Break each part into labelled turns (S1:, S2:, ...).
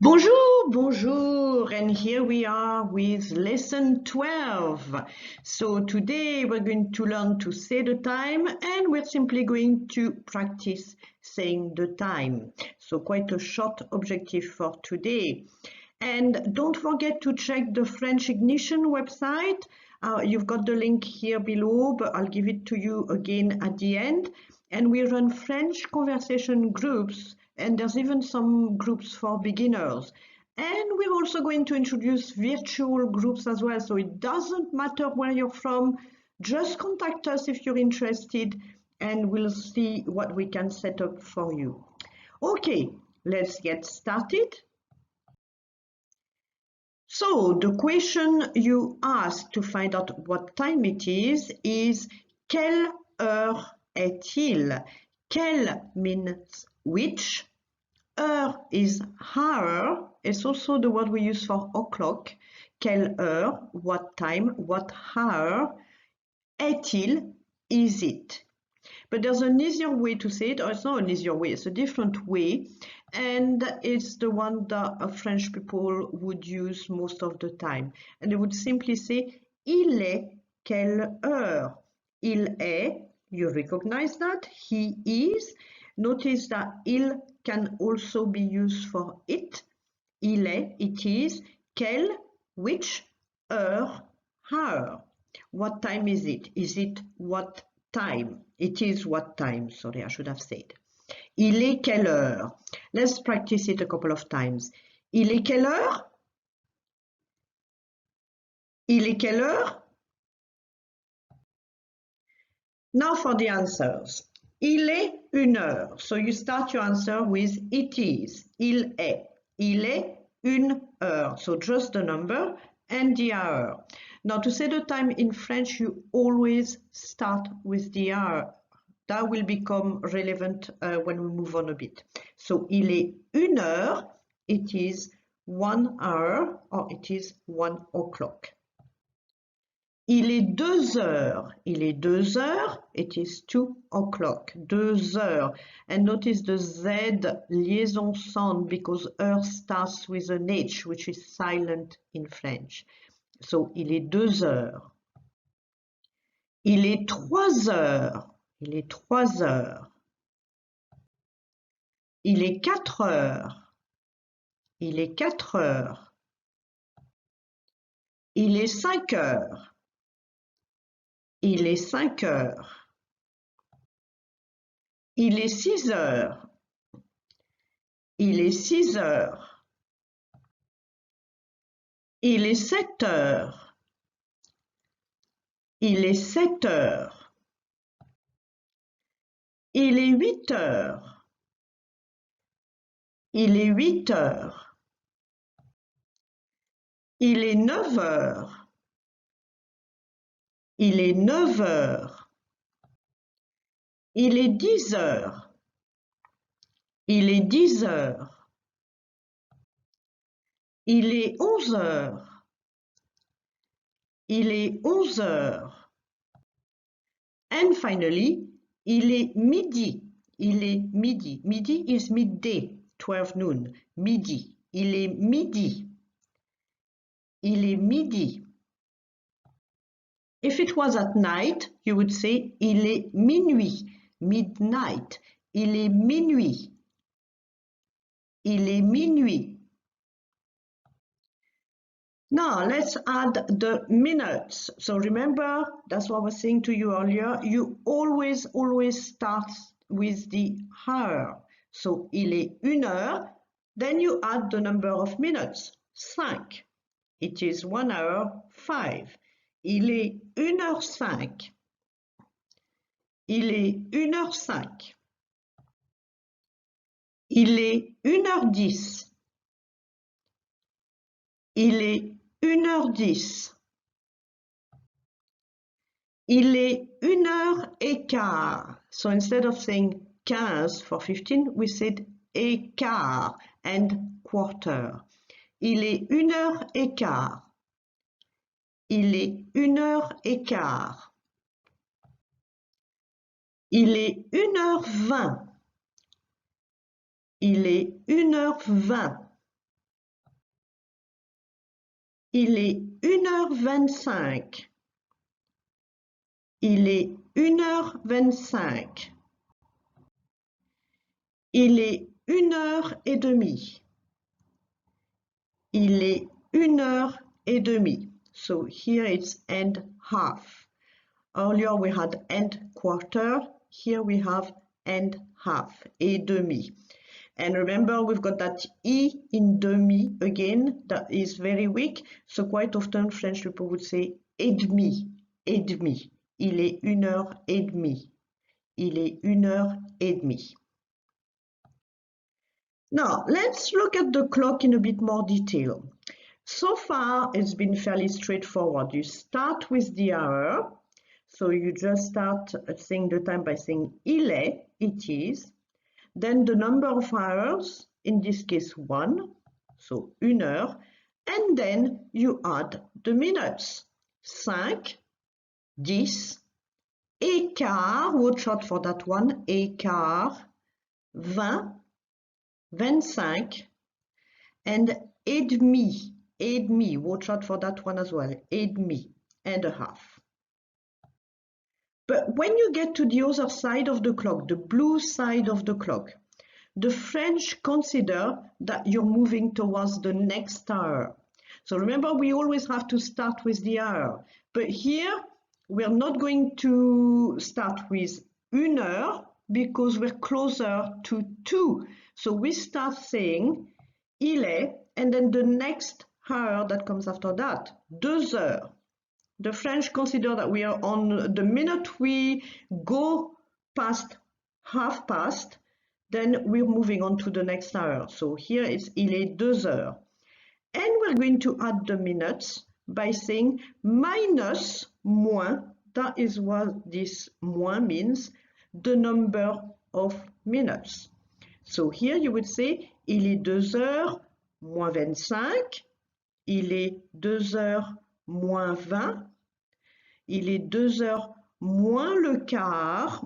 S1: Bonjour, bonjour, and here we are with lesson 12. So today we're going to learn to say the time and we're simply going to practice saying the time. So quite a short objective for today. And don't forget to check the French Ignition website. You've got the link here below, but I'll give it to you again at the end. And we run French conversation groups, and there's even some groups for beginners. And we're also going to introduce virtual groups as well, so it doesn't matter where you're from, just contact us if you're interested, and we'll see what we can set up for you. Okay, let's get started. So the question you ask to find out what time it is quelle heure est-il? Quelle means which. Heure is hour. It's also the word we use for o'clock. Quelle heure, what time, what hour. Est-il, is it? But there's an easier way to say it, or it's not an easier way, it's a different way, and it's the one that French people would use most of the time. And they would simply say, il est quelle heure? Il est, you recognize that, he is. Notice that il can also be used for it. Il est, it is. Quelle, which, heure, hour. What time is it? Is it what time? It is what time, sorry, I should have said. Il est quelle heure? Let's practice it a couple of times. Il est quelle heure? Il est quelle heure? Now for the answers. Il est une heure. So you start your answer with it is. Il est. Il est une heure. So just the number and the hour. Now to say the time in French, you always start with the hour. That will become relevant when we move on a bit. So il est une heure, it is 1 hour, or it is 1 o'clock. Il est 2 heures. Il est 2 heures. It is 2 o'clock. 2 heures. And notice the Z liaison sound because heure starts with an H, which is silent in French. So, il est 2 heures. Il est 3 heures. Il est 3 heures. Il est 4 heures. Il est 4 heures. Il est 5 heures. Il est 5 heures. Il est 6 heures. Il est 6 heures. Il est 7 heures. Il est 7 heures. Il est 8 heures. Il est 8 heures. Il est 9 heures. Il est 9 heures. Il est 10 heures. Il est 10 heures. Il est 11 heures. Il est 11 heures. And finally, il est midi. Il est midi. Midi is midday, 12 noon. Midi. Il est midi. Il est midi. If it was at night, you would say il est minuit. Midnight. Il est minuit. Il est minuit. Now let's add the minutes. So remember, that's what I was saying to you earlier. You always start with the hour. So il est une heure. Then you add the number of minutes. 5. It is 1 hour 5. Il est 1h05. Il est 1h05. Il est 1h10. Il est 1h10. Il est 1h15. So instead of saying 15 for 15, we said écart and quarter. Il est 1h15. Il est 1h15. Il est 1h20. Il est 1h20. Il est 1h25. Il est 1h25. Il est 1h30. Il est 1h30. So here it's and half. Earlier we had and quarter. Here we have and half, et demi. And remember, we've got that E in demi again, that is very weak. So quite often French people would say et demi, et demi. Il est 1h30. Il est 1h30. Now, let's look at the clock in a bit more detail. So far, it's been fairly straightforward. You start with the hour. So you just start saying the time by saying il est, it is. Then the number of hours, in this case 1, so 1 heure. And then you add the minutes. 5, 10, écart, watch out for that one, écart, 20, 25, and et demi, watch out for that one as well, et demi, and a half. But when you get to the other side of the clock, the blue side of the clock, the French consider that you're moving towards the next hour. So remember, we always have to start with the hour. But here, we're not going to start with 1 heure because we're closer to 2. So we start saying il est, and then the next hour that comes after that, 2 heures. The French consider that we are on the minute we go past half past, then we're moving on to the next hour. So here it's il est 2 heures. And we're going to add the minutes by saying minus, moins, that is what this moins means, the number of minutes. So here you would say il est 2 heures moins 25, il est 2 heures moins 20, il est 2 heures moins le quart,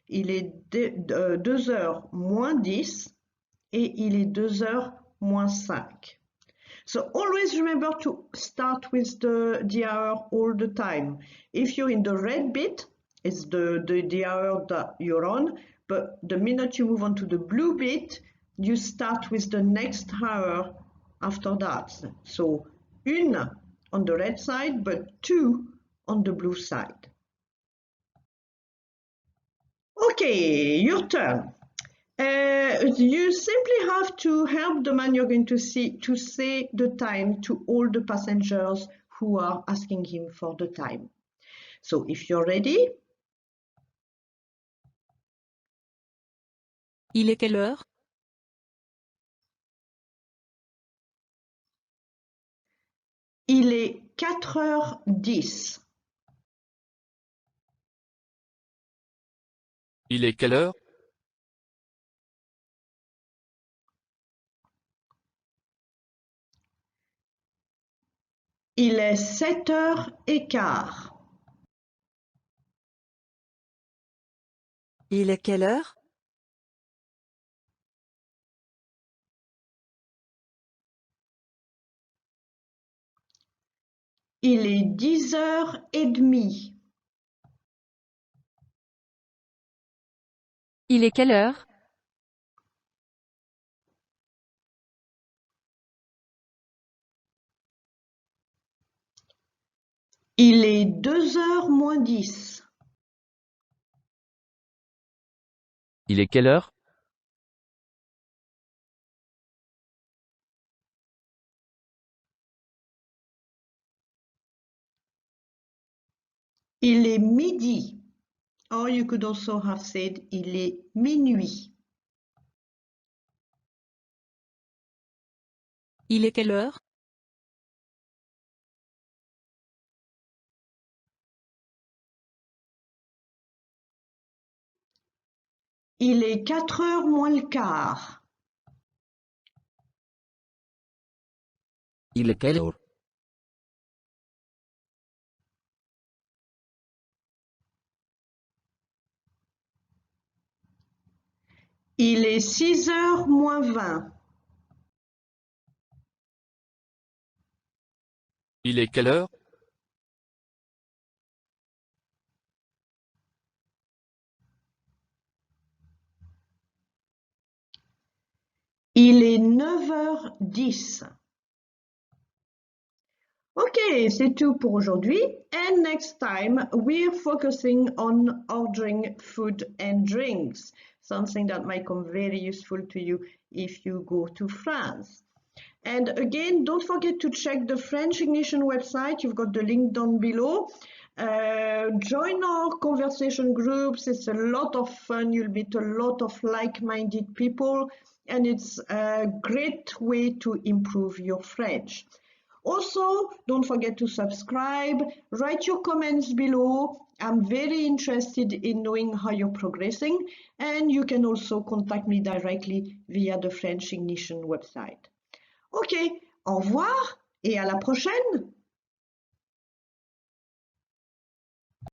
S1: il est 2 heures moins 10 et il est 2 heures moins 5. So always remember to start with the hour all the time. If you're in the red bit, it's the hour that you're on, but the minute you move on to the blue bit, you start with the next hour after that. So une on the red side, but 2 on the blue side. Okay, your turn. You simply have to help the man you're going to see to say the time to all the passengers who are asking him for the time. So if you're ready.
S2: Il est quelle heure?
S1: Il est 4h10.
S3: Il est quelle heure?
S1: Il est 7h15.
S2: Il est quelle heure?
S1: Il est 10h30.
S4: Il est quelle heure?
S1: Il est 2h moins 10.
S3: Il est quelle heure?
S1: Il est midi. Or you could also have said il est minuit.
S2: Il est quelle heure?
S1: Il est 4h moins le quart.
S5: Il est quelle heure?
S1: Il est 6h moins 20.
S3: Il est quelle heure?
S1: Il est 9h10. Okay, c'est tout pour aujourd'hui. And next time, we're focusing on ordering food and drinks, something that might come very useful to you if you go to France. And again, don't forget to check the French Ignition website. You've got the link down below. Join our conversation groups. It's a lot of fun. You'll meet a lot of like-minded people, and it's a great way to improve your French. Also, don't forget to subscribe, write your comments below. I'm very interested in knowing how you're progressing, and you can also contact me directly via the French Ignition website. Ok, au revoir et à la prochaine!